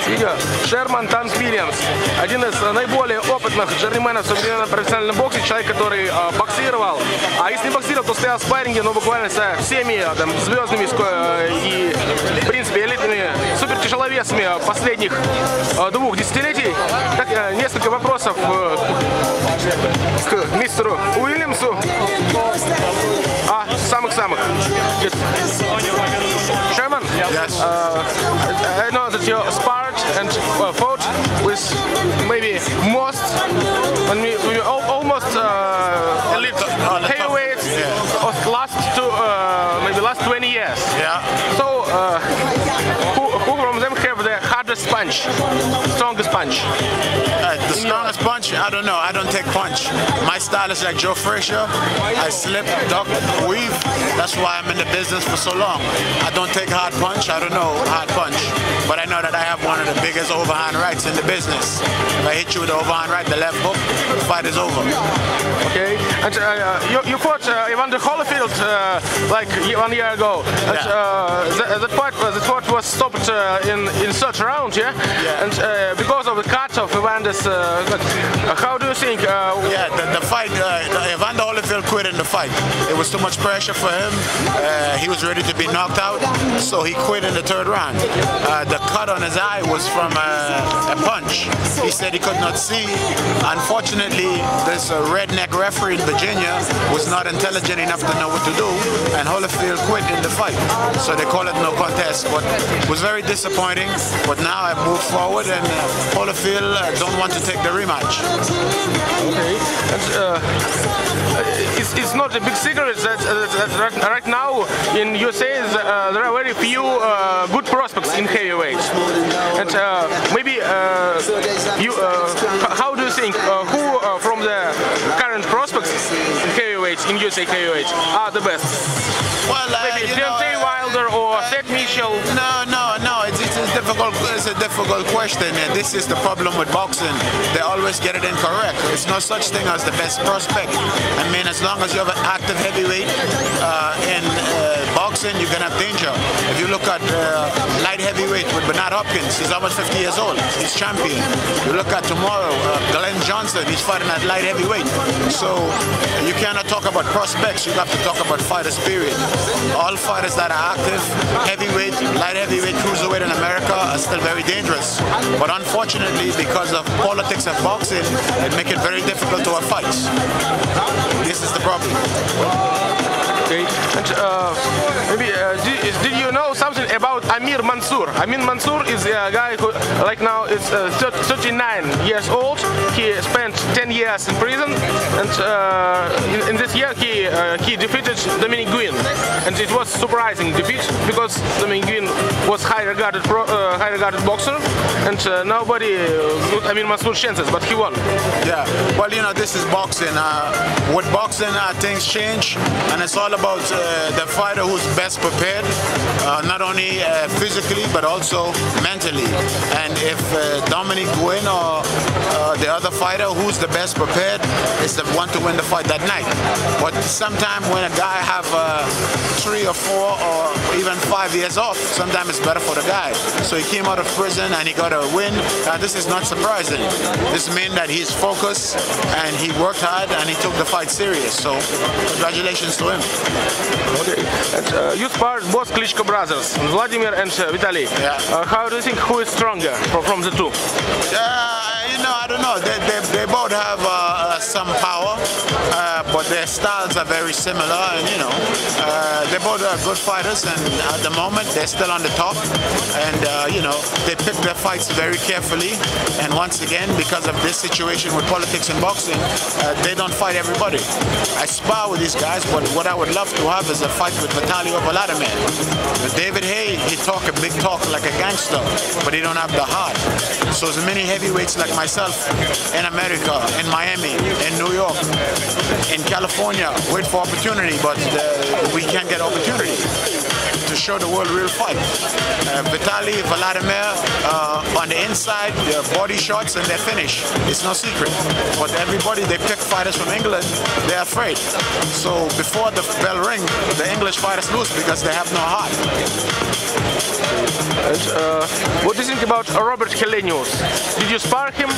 видео. Шерман Williams, один из наиболее опытных джентльменов в современном профессиональном боксе, человек, который боксировал. А если не боксировал, то стоял в спарринге, но буквально со всеми там, звездными и, в принципе, элитными супертяжеловесами последних 2 десятилетий. Так, несколько вопросов к мистеру Уильямсу. Самых-самых. Sherman, yes. I know that you sparred and fought with maybe most, almost elite heavyweights of maybe last 20 years. Yeah. So, who from them have the hardest punch, strongest punch? The strongest punch? I don't know. I don't take punch. My style is like Joe Frazier. I slip, duck, weave. That's why I'm in the business for so long. I don't take hard punch. I don't know hard punch. But I know that I have one of the biggest overhand rights in the business. If I hit you with the overhand right, the left hook, the fight is over. Okay. And you fought Evander Holyfield like 1 year ago. And that fight was stopped in third round, yeah? Yeah. And because of the cut of Evander's, how do you think? Yeah, the fight, Evander Holyfield quit in the fight. It was too much pressure for him. He was ready to be knocked out, so he quit in the third round. The cut on his eye was from a punch. He said he could not see. Unfortunately, this redneck referee in Virginia was not intelligent enough to know what to do, and Holyfield quit in the fight. So they call it no contest. But it was very disappointing. But now I've moved forward, and Holyfield don't want to take the rematch. Okay. And, it's not a big secret that right now in USA there are very few good prospects in heavyweight. And maybe how do you think who from the current prospects in heavyweight, in USA heavyweight, are the best? Well, maybe Deontay Wilder or Seth Mitchell? No. It's a difficult question, and this is the problem with boxing. They always get it incorrect. It's no such thing as the best prospect. I mean, as long as you have an active heavyweight in boxing, you can have danger. If you look at light heavyweight with Bernard Hopkins, he's almost 50 years old. He's champion. You look at tomorrow, Glenn Johnson, he's fighting at light heavyweight. So you cannot talk about prospects. You have to talk about fighters, period. All fighters that are active, heavyweight, light heavyweight, cruiserweight in America are still very dangerous. But unfortunately, because of politics of boxing, it makes it very difficult to have fights. This is the problem. Okay. And maybe did you know something about Amir Mansour? Amir Mansour is a guy who, like now, is 39 years old. He spent 10 years in prison, and in this year he defeated Dominic Guin, and it was surprising defeat because Dominic Guin was high regarded boxer, and nobody got Amir Mansour's chances, but he won. Yeah. Well, you know, this is boxing. With boxing, things change, and it's all about the fighter who's best prepared, not only physically but also mentally. And if Dominic Guin or the other fighter who's the best prepared is the one to win the fight that night. But sometimes when a guy have 3 or 4 or even 5 years off, sometimes it's better for the guy. So he came out of prison and he got a win. This is not surprising. This means that he's focused and he worked hard and he took the fight serious. So congratulations to him. Okay. And, you sparred both Klitschko brothers, Vladimir and Vitaly. Yeah. How do you think who is stronger from the two? You know, I don't know. They both have some power, but their styles are very similar. And you know, they both are good fighters, and at the moment they're still on the top. And you know, they pick their fights very carefully. And once again, because of this situation with politics and boxing, they don't fight everybody. I spar with these guys, but what I would love to have is a fight with Vitaly or Vladimir. With David Haye, he talk a big talk like a gangster, but he don't have the heart. So there's many heavyweights like myself in America, in Miami, in New York, in California, wait for opportunity, but we can't get opportunity to show the world real fight. Vitaly, Vladimir, on the inside, body shots and they're finished. It's no secret. But everybody, they pick fighters from England, they're afraid. So before the bell ring, the English fighters lose because they have no heart. And, what is think about Robert Helenius? Did you spar him?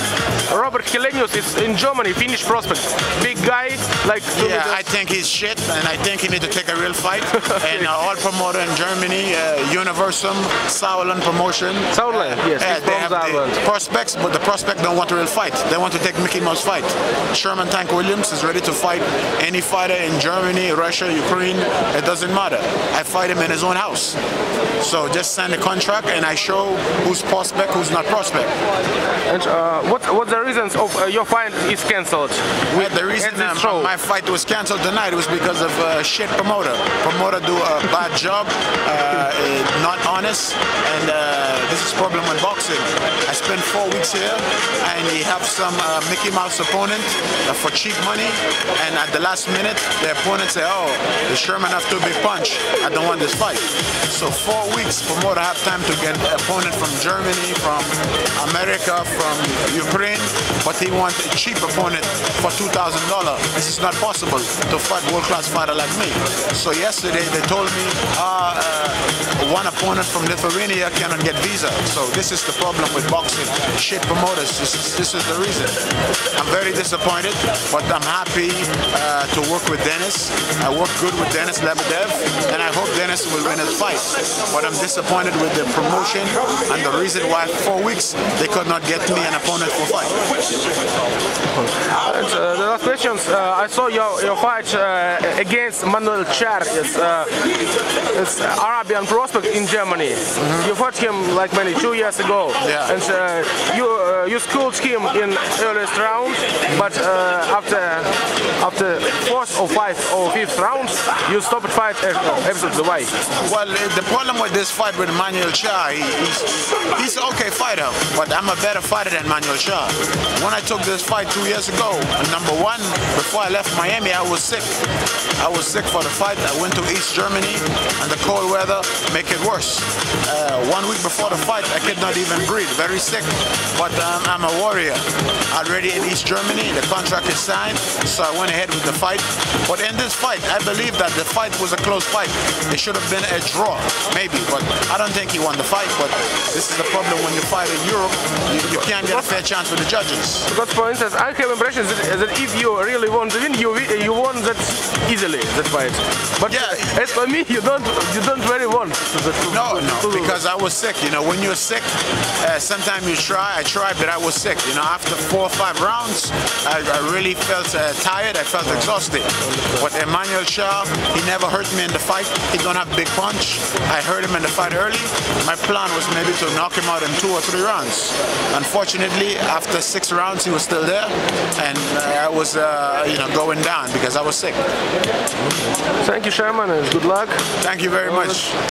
Robert Helenius is in Germany, Finnish prospect. Big guy, like... Yeah, I think he's shit, and I think he need to take a real fight. And all promoter in Germany, Uильямсом, Sauerland promotion. Sauerland, yes. They have the prospects, but the prospect don't want a real fight. They want to take Mickey Mouse fight. Sherman Williams is ready to fight any fighter in Germany, Russia, Ukraine. It doesn't matter. I fight him in his own house. So just sign the contract, and I show who's prospect, who's not prospect. And what's the reasons of your fight is cancelled? The reason my fight was cancelled tonight was because of shit promoter. Promoter do a bad job, not honest, and this is problem with boxing. I spent 4 weeks here, and he have some Mickey Mouse opponent for cheap money, and at the last minute, the opponent say, "Oh, the Sherman have too big punch. I don't want this fight." So 4 weeks, promoter have time to get an opponent from Germany, from America, from Ukraine, but he wants a cheap opponent for $2,000. This is not possible to fight world-class fighter like me. So yesterday they told me one opponent from Lithuania cannot get visa. So this is the problem with boxing. Shit promoters. This is the reason. I'm very disappointed, but I'm happy to work with Dennis. I work good with Dennis Lebedeva, and I hope Dennis will win his fight. But I'm disappointed with the promotion and the reason why 4 weeks they could not get me an opponent for fight. And, the last questions. I saw your fight against Manuel Char. It's Arabian prospect in Germany. You fought him like 2 years ago. Yeah. And you schooled him in earliest round, but after 4th or 5th or 5th rounds, you stopped fight absolutely. Why? Well, the problem with this fight with Manuel Char, he's an okay fighter, but I'm a better fighter than Manuel Char. When I took this fight 2 years ago, number one, before I left Miami, I was sick. I was sick for the fight. I went to East Germany, and the cold weather make it worse. 1 week before the fight, I could not even breathe, very sick. But I'm a warrior. Already in East Germany, the contract is signed, so I went ahead with the fight. But in this fight, I believe that the fight was a close fight. It should have been a draw, maybe, but I don't think he won the fight. But this is the problem when you fight in Europe, you can't get a fair chance with the judges. Because, for instance, I have impression that if you really want to win, you won that easily, that fight. But yeah, as for me, you don't very want. No, because I was sick. You know, when you're sick, sometimes you try. I tried, but I was sick. You know, after 4 or 5 rounds, I really felt tired. I felt exhausted. But Emmanuel Char, he never hurt me in the fight. He don't have big punch. I hurt him in the fight early. My plan was maybe to knock him out in 2 or 3 rounds. Unfortunately, after 6 rounds, he was still there, and I was, going down because I was sick. Thank you, Sherman, and good luck. Thank you very much.